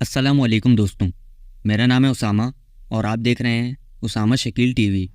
अस्सलामुअलैकुम दोस्तों, मेरा नाम है उसामा और आप देख रहे हैं उसामा शकील टीवी।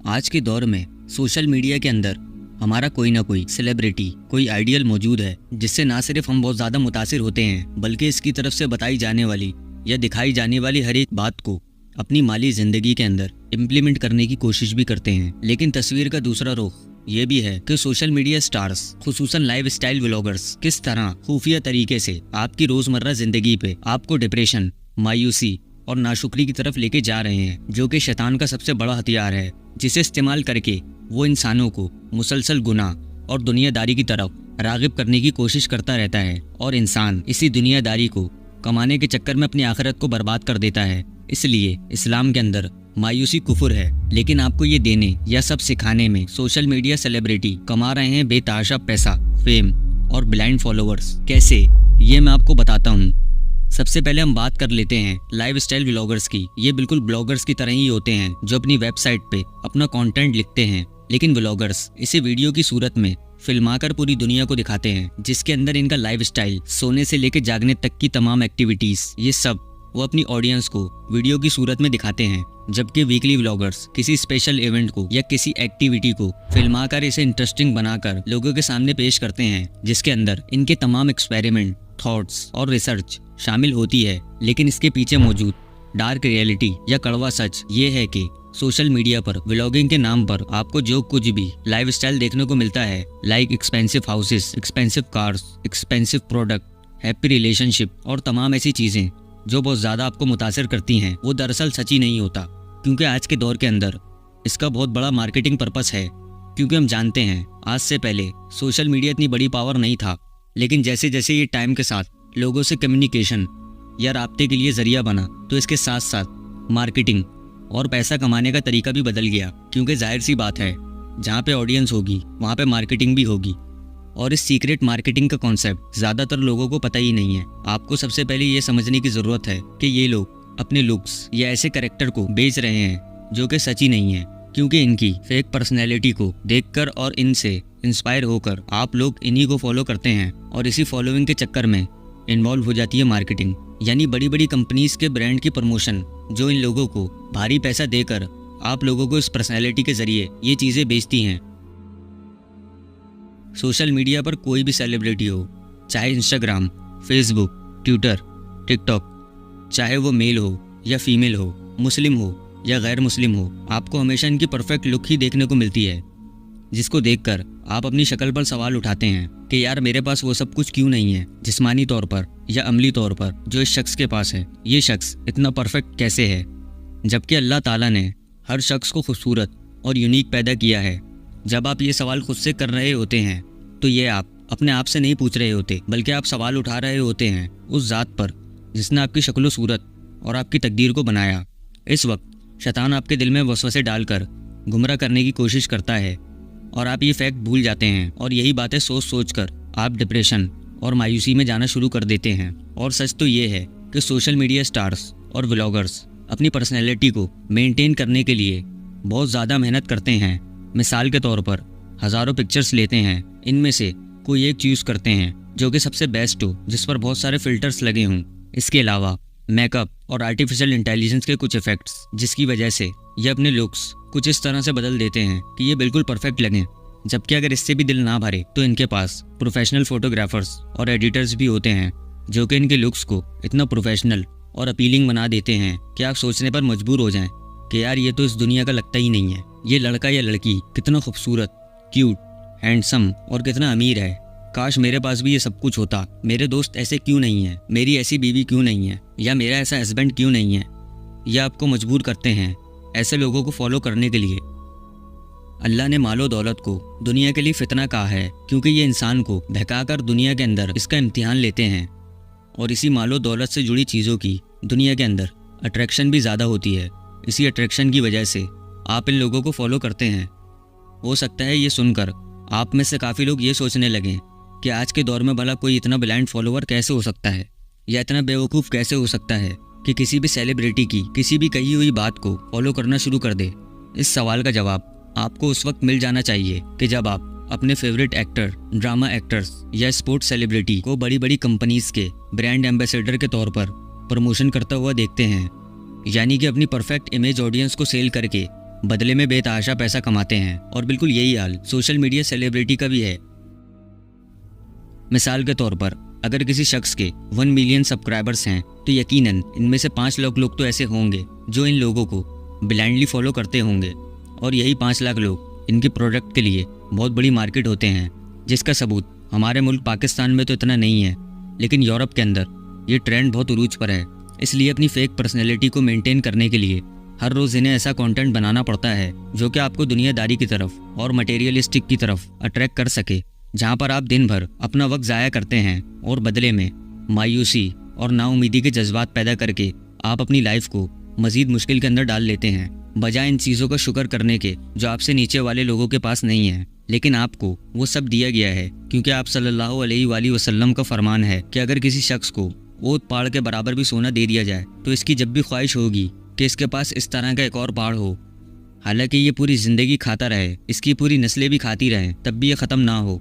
आज के दौर में सोशल मीडिया के अंदर हमारा कोई ना कोई सेलिब्रिटी, कोई आइडियल मौजूद है जिससे ना सिर्फ हम बहुत ज़्यादा मुतासिर होते हैं बल्कि इसकी तरफ से बताई जाने वाली या दिखाई जाने वाली हर एक बात को अपनी माली ज़िंदगी के अंदर इम्प्लीमेंट करने की कोशिश भी करते हैं। लेकिन तस्वीर का दूसरा रुख ये भी है कि सोशल मीडिया स्टार्स, खुसूसन लाइफ स्टाइल व्लॉगर्स, किस तरह खुफिया तरीके से आपकी रोजमर्रा जिंदगी पे आपको डिप्रेशन, मायूसी और नाशुक्री की तरफ लेके जा रहे हैं, जो कि शैतान का सबसे बड़ा हथियार है, जिसे इस्तेमाल करके वो इंसानों को मुसलसल गुनाह और दुनियादारी की तरफ रागिब करने की कोशिश करता रहता है और इंसान इसी दुनियादारी को कमाने के चक्कर में अपनी आखिरत को बर्बाद कर देता है। इसलिए इस्लाम के अंदर मायूसी कुफर है, लेकिन आपको ये देने या सब सिखाने में सोशल मीडिया सेलिब्रिटी कमा रहे हैं बेतहाशा पैसा, फेम और ब्लाइंड फॉलोअर्स। कैसे, ये मैं आपको बताता हूँ। सबसे पहले हम बात कर लेते हैं लाइफ स्टाइल व्लॉगर्स की। ये बिल्कुल ब्लॉगर्स की तरह ही होते हैं जो अपनी वेबसाइट पे अपना कंटेंट लिखते हैं, लेकिन व्लॉगर्स इसे वीडियो की सूरत में फिल्माकर पूरी दुनिया को दिखाते हैं, जिसके अंदर इनका लाइफ स्टाइल, सोने से लेकर जागने तक की तमाम एक्टिविटीज, ये सब वो अपनी ऑडियंस को वीडियो की सूरत में दिखाते हैं। जबकि वीकली व्लॉगर्स किसी स्पेशल इवेंट को या किसी एक्टिविटी को फिल्माकर इसे इंटरेस्टिंग बनाकर लोगों के सामने पेश करते हैं, जिसके अंदर इनके तमाम एक्सपेरिमेंट, थॉट्स और रिसर्च शामिल होती है। लेकिन इसके पीछे मौजूद डार्क रियलिटी या कड़वा सच ये है कि सोशल मीडिया पर व्लॉगिंग के नाम पर आपको जो कुछ भी लाइफ स्टाइल देखने को मिलता है, like expensive houses, expensive cars, expensive product, happy relationship और तमाम ऐसी चीजें जो बहुत ज़्यादा आपको मुतासिर करती हैं, वो दरअसल सच ही नहीं होता। क्योंकि आज के दौर के अंदर इसका बहुत बड़ा मार्केटिंग पर्पस है। क्योंकि हम जानते हैं आज से पहले सोशल मीडिया इतनी बड़ी पावर नहीं था, लेकिन जैसे जैसे ये टाइम के साथ लोगों से कम्युनिकेशन या राब्ते के लिए ज़रिया बना, तो इसके साथ साथ मार्केटिंग और पैसा कमाने का तरीका भी बदल गया। क्योंकि जाहिर सी बात है, जहाँ पे ऑडियंस होगी वहाँ पे मार्केटिंग भी होगी, और इस सीक्रेट मार्केटिंग का कॉन्सेप्ट ज़्यादातर लोगों को पता ही नहीं है। आपको सबसे पहले ये समझने की ज़रूरत है कि ये लोग अपने लुक्स या ऐसे कैरेक्टर को बेच रहे हैं जो कि सच ही नहीं है। क्योंकि इनकी फेक पर्सनैलिटी को देखकर और इनसे इंस्पायर होकर आप लोग इन्हीं को फॉलो करते हैं, और इसी फॉलोइंग के चक्कर में इन्वॉल्व हो जाती है मार्केटिंग, यानी बड़ी बड़ी कंपनीज के ब्रांड की प्रमोशन, जो इन लोगों को भारी पैसा देकर आप लोगों को इस पर्सनैलिटी के जरिए ये चीज़ें बेचती हैं। सोशल मीडिया पर कोई भी सेलिब्रिटी हो, चाहे इंस्टाग्राम, फेसबुक, ट्विटर, टिकटॉक, चाहे वो मेल हो या फीमेल हो, मुस्लिम हो या गैर मुस्लिम हो, आपको हमेशा इनकी परफेक्ट लुक ही देखने को मिलती है, जिसको देखकर आप अपनी शक्ल पर सवाल उठाते हैं कि यार मेरे पास वो सब कुछ क्यों नहीं है, जिस्मानी तौर पर या अमली तौर पर, जो इस शख्स के पास है। ये शख्स इतना परफेक्ट कैसे है, जबकि अल्लाह ताला ने हर शख्स को खूबसूरत और यूनिक पैदा किया है। जब आप ये सवाल खुद से कर रहे होते हैं, तो ये आप अपने आप से नहीं पूछ रहे होते, बल्कि आप सवाल उठा रहे होते हैं उस ज़ात पर जिसने आपकी शक्ल सूरत और आपकी तकदीर को बनाया। इस वक्त शैतान आपके दिल में वसवसे डालकर गुमराह करने की कोशिश करता है, और आप ये फैक्ट भूल जाते हैं, और यही बातें सोच सोच कर आप डिप्रेशन और मायूसी में जाना शुरू कर देते हैं। और सच तो ये है कि सोशल मीडिया स्टार्स और व्लॉगर्स अपनी पर्सनैलिटी को मेनटेन करने के लिए बहुत ज़्यादा मेहनत करते हैं। मिसाल के तौर पर हज़ारों पिक्चर्स लेते हैं, इनमें से कोई एक चूज़ करते हैं जो कि सबसे बेस्ट हो, जिस पर बहुत सारे फिल्टर्स लगे हों। इसके अलावा मेकअप और आर्टिफिशियल इंटेलिजेंस के कुछ इफेक्ट्स, जिसकी वजह से ये अपने लुक्स कुछ इस तरह से बदल देते हैं कि ये बिल्कुल परफेक्ट लगें। जबकि अगर इससे भी दिल ना भरे तो इनके पास प्रोफेशनल फोटोग्राफर्स और एडिटर्स भी होते हैं, जो कि इनके लुक्स को इतना प्रोफेशनल और अपीलिंग बना देते हैं कि आप सोचने पर मजबूर हो जाएं कि यार ये तो इस दुनिया का लगता ही नहीं है। ये लड़का या लड़की कितना खूबसूरत, क्यूट, हैंडसम और कितना अमीर है। काश मेरे पास भी ये सब कुछ होता। मेरे दोस्त ऐसे क्यों नहीं है, मेरी ऐसी बीवी क्यों नहीं है, या मेरा ऐसा हस्बैंड क्यों नहीं है। यह आपको मजबूर करते हैं ऐसे लोगों को फॉलो करने के लिए। अल्लाह ने मालो दौलत को दुनिया के लिए फितना कहा है, क्योंकि ये इंसान को बहकाकर दुनिया के अंदर इसका इम्तिहान लेते हैं, और इसी मालो दौलत से जुड़ी चीज़ों की दुनिया के अंदर अट्रैक्शन भी ज़्यादा होती है। इसी अट्रैक्शन की वजह से आप इन लोगों को फॉलो करते हैं। हो सकता है ये सुनकर आप में से काफ़ी लोग ये सोचने लगें कि आज के दौर में भला कोई इतना ब्लाइंड फॉलोवर कैसे हो सकता है, या इतना बेवकूफ़ कैसे हो सकता है कि किसी भी सेलिब्रिटी की किसी भी कही हुई बात को फॉलो करना शुरू कर दे। इस सवाल का जवाब आपको उस वक्त मिल जाना चाहिए कि जब आप अपने फेवरेट एक्टर, ड्रामा एक्टर्स या स्पोर्ट्स सेलिब्रिटी को बड़ी बड़ी कंपनीज के ब्रांड एम्बेसडर के तौर पर प्रमोशन करता हुआ देखते हैं, यानी कि अपनी परफेक्ट इमेज ऑडियंस को सेल करके बदले में बेतहाशा पैसा कमाते हैं। और बिल्कुल यही हाल सोशल मीडिया सेलिब्रिटी का भी है। मिसाल के तौर पर अगर किसी शख्स के 1 मिलियन सब्सक्राइबर्स हैं तो यकीनन इनमें से 5 लाख लोग तो ऐसे होंगे जो इन लोगों को ब्लाइंडली फॉलो करते होंगे, और यही 5 लाख लोग इनके प्रोडक्ट के लिए बहुत बड़ी मार्केट होते हैं, जिसका सबूत हमारे मुल्क पाकिस्तान में तो इतना नहीं है, लेकिन यूरोप के अंदर ये ट्रेंड बहुत उरूज पर है। इसलिए अपनी फेक पर्सनैलिटी को मेंटेन करने के लिए हर रोज़ इन्हें ऐसा कंटेंट बनाना पड़ता है जो कि आपको दुनियादारी की तरफ और मटेरियलिस्टिक की तरफ अट्रैक्ट कर सके, जहाँ पर आप दिन भर अपना वक्त ज़ाया करते हैं और बदले में मायूसी और नाउमीदी के जज्बात पैदा करके आप अपनी लाइफ को मज़ीद मुश्किल के अंदर डाल लेते हैं, बजाय इन चीज़ों का शुक्र करने के जो आपसे नीचे वाले लोगों के पास नहीं है। लेकिन आपको वो सब दिया गया है क्योंकि आप सल्लल्लाहु अलैहि वसल्लम का फरमान है कि अगर किसी शख्स को ओत पहाड़ के बराबर भी सोना दे दिया जाए तो इसकी जब भी ख्वाहिश होगी कि इसके पास इस तरह का एक और पहाड़ हो, हालांकि ये पूरी ज़िंदगी खाता रहे, इसकी पूरी नस्लें भी खाती रहें, तब भी ये ख़त्म ना हो।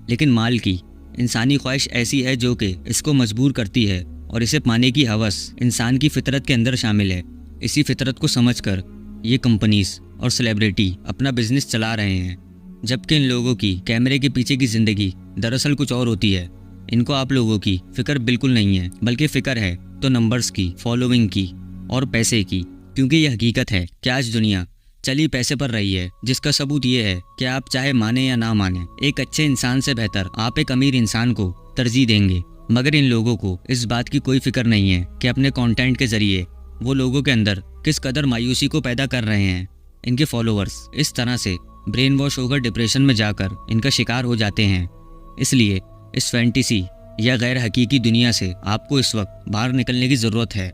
लेकिन माल की इंसानी ख्वाहिश ऐसी है जो कि इसको मजबूर करती है, और इसे पाने की हवस इंसान की फितरत के अंदर शामिल है। इसी फितरत को समझकर ये कंपनीज और सेलिब्रिटी अपना बिजनेस चला रहे हैं, जबकि इन लोगों की कैमरे के पीछे की ज़िंदगी दरअसल कुछ और होती है। इनको आप लोगों की फिक्र बिल्कुल नहीं है, बल्कि फ़िक्र है तो नंबर्स की, फॉलोइंग की और पैसे की, क्योंकि यह हकीकत है कि आज दुनिया चली पैसे पर रही है, जिसका सबूत ये है कि आप चाहे माने या ना माने, एक अच्छे इंसान से बेहतर आप एक अमीर इंसान को तरजीह देंगे। मगर इन लोगों को इस बात की कोई फिक्र नहीं है कि अपने कंटेंट के जरिए वो लोगों के अंदर किस कदर मायूसी को पैदा कर रहे हैं। इनके फॉलोअर्स इस तरह से ब्रेन वॉश होकर डिप्रेशन में जाकर इनका शिकार हो जाते हैं। इसलिए इस फैंटेसी या गैर हकीकी दुनिया से आपको इस वक्त बाहर निकलने की ज़रूरत है।